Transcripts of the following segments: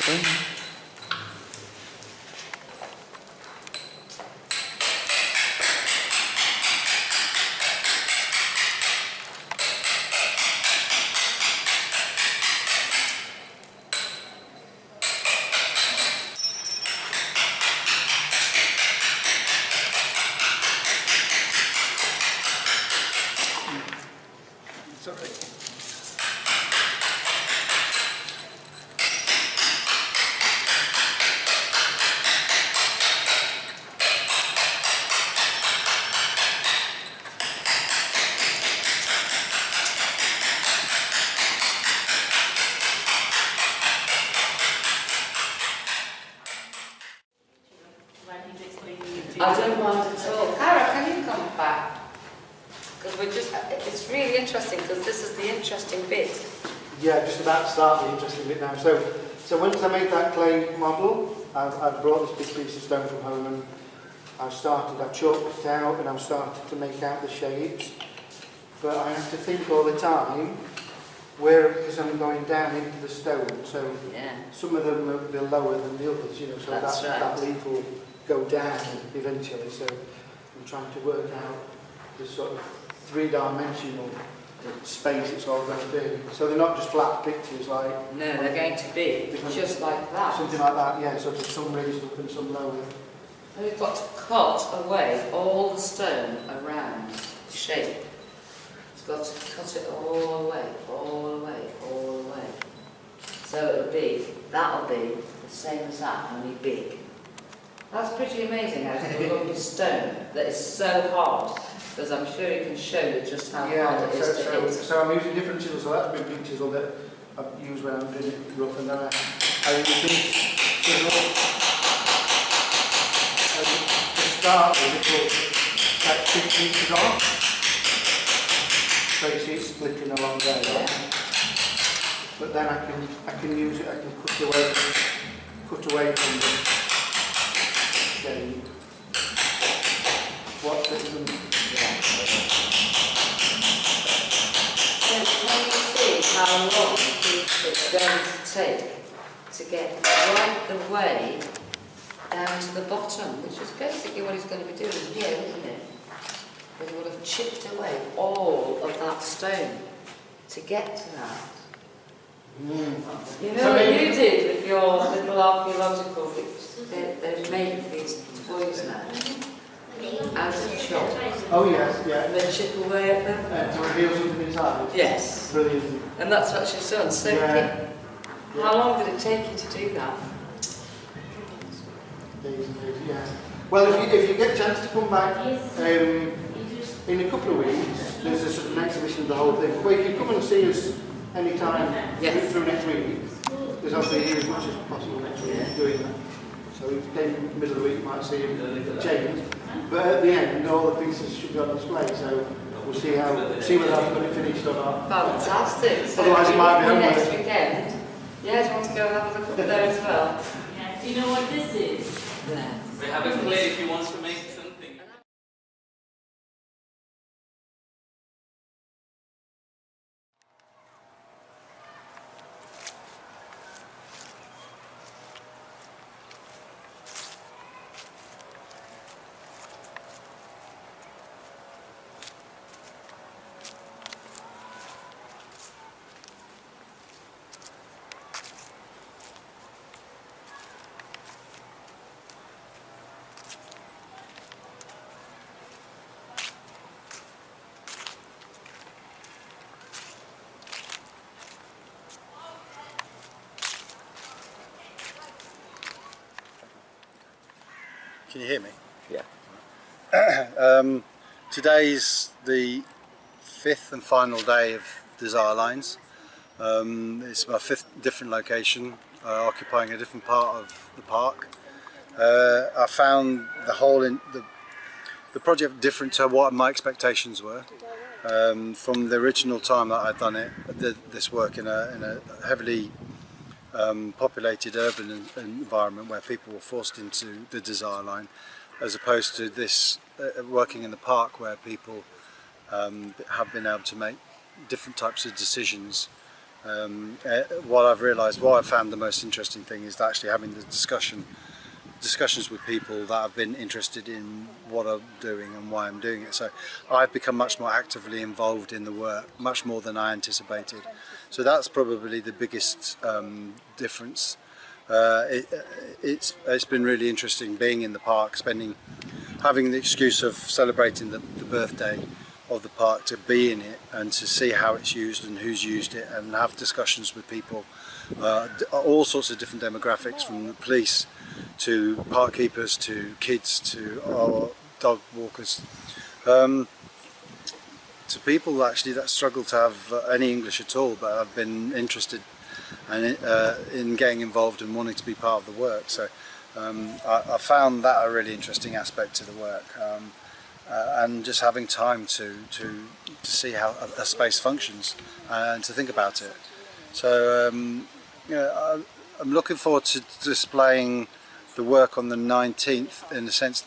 thing. Sorry. I don't mind at all. Cara, can you come back? Because it's really interesting, because this is the interesting bit. Yeah, just about to start the interesting bit now. So once I made that clay model, I've brought this big piece of stone from home and I chalked it out and I've started to make out the shapes. But I have to think all the time because I'm going down into the stone, so Yeah. some of them will be lower than the others, you know, so That's right. that leaf will go down eventually. So I'm trying to work out the sort of three-dimensional space it's all going to be. So they're not just flat pictures like... No, they're going to be just like that. Something like that, yeah, so there's some raised up and some lower. And we've got to cut away all the stone around the shape. It's got to cut it all away, all away, all away. So that'll be the same as that, only big. That's pretty amazing, how to look at stone that is so hard, because I'm sure you can show you just how hard it is to hit. So I'm using different chisels, so that's big chisel that I've used when I'm doing it rough, and then I use this chisel. To start with, it will like 6 inches off. So you see it splitting along there. Yeah. But then I can use it, I can cut away from the shape. What fits them? Yeah. So can you see how long it's going to take to get right the way down to the bottom, which is basically what he's going to be doing here, isn't it? But he would have chipped away all of that stone to get to that. You know what you did with your little archaeological bits? They've made these toys now out of chalk. Oh yes, yeah. And they chip away at them. To reveal something inside? Yes. Brilliant. And that's what she's done. So Yeah. how long did it take you to do that? Days and days, yeah. Well, if you get a chance to come back in a couple of weeks, there's a sort of an exhibition of the whole thing. Well, you can come and see us any time through next week. Because obviously here as much as possible next week doing that. So if you came in the middle of the week, you might see it change. But at the end, all the pieces should be on display. So we'll see whether I've got it finished or not. Fantastic. So Otherwise, it might be when homework. next weekend. Yeah, do you want to go have a look at there as well? Yeah. Do you know what this is? Yeah. We have a clay if you want to make something. Can you hear me? Yeah. Today's the 5th and final day of Desire Lines. It's my 5th different location, occupying a different part of the park. I found the project different to what my expectations were. From the original time that I'd done it, I did this work in a heavily populated urban environment where people were forced into the Desire Line, as opposed to this working in the park where people have been able to make different types of decisions What I've found the most interesting thing is actually having the discussions with people that have been interested in what I'm doing and why I'm doing it. So I've become much more actively involved in the work, much more than I anticipated. So that's probably the biggest difference. It's been really interesting being in the park, having the excuse of celebrating the birthday of the park, to be in it and to see how it's used and who's used it, and have discussions with people, all sorts of different demographics, from the police to park keepers to kids to dog walkers, to people actually that struggle to have any English at all but have been interested and in getting involved and wanting to be part of the work. So I found that a really interesting aspect to the work. And just having time to see how a space functions and to think about it. So I'm looking forward to displaying the work on the 19th, in the sense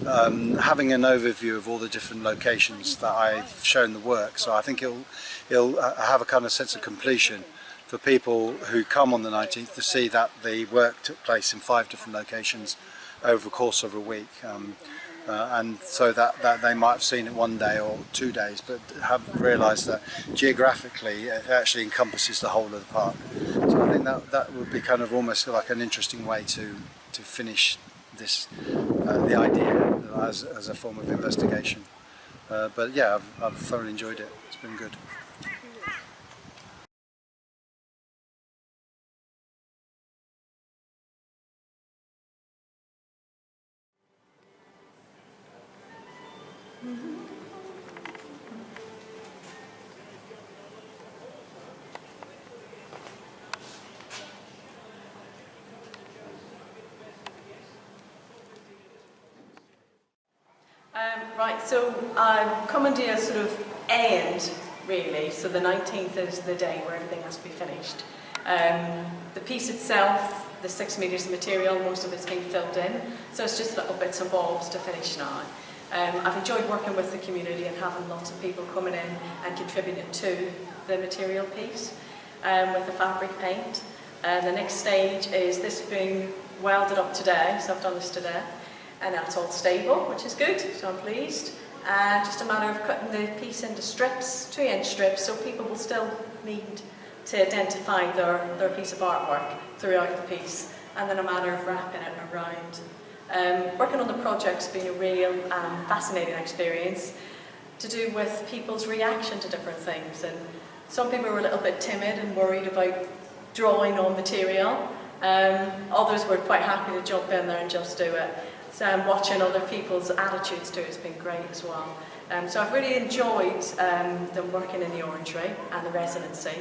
having an overview of all the different locations that I've shown the work. So I think it'll have a kind of sense of completion for people who come on the 19th to see that the work took place in 5 different locations over the course of a week. And so that they might have seen it one day or 2 days, but have realised that geographically it actually encompasses the whole of the park. So I think that would be kind of almost like an interesting way to finish this, the idea as a form of investigation. But yeah, I've thoroughly enjoyed it. It's been good. Right, so I'm coming to a sort of end, really. So the 19th is the day where everything has to be finished. The piece itself, the 6 metres of material, most of it's been filled in, so it's just little bits and bobs to finish now. I've enjoyed working with the community and having lots of people coming in and contributing to the material piece with the fabric paint. The next stage is this being welded up today, so I've done this today. And that's all stable, which is good, so I'm pleased. And just a matter of cutting the piece into strips, 2-inch strips, so people will still need to identify their piece of artwork throughout the piece, and then a matter of wrapping it around. Working on the project's been a real fascinating experience to do with people's reaction to different things. And some people were a little bit timid and worried about drawing on material. Others were quite happy to jump in there and just do it. So watching other people's attitudes to it has been great as well. So I've really enjoyed them working in the Orangery and the residency.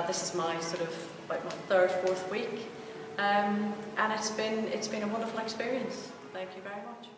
This is my sort of about my 3rd, 4th week, and it's been a wonderful experience. Thank you very much.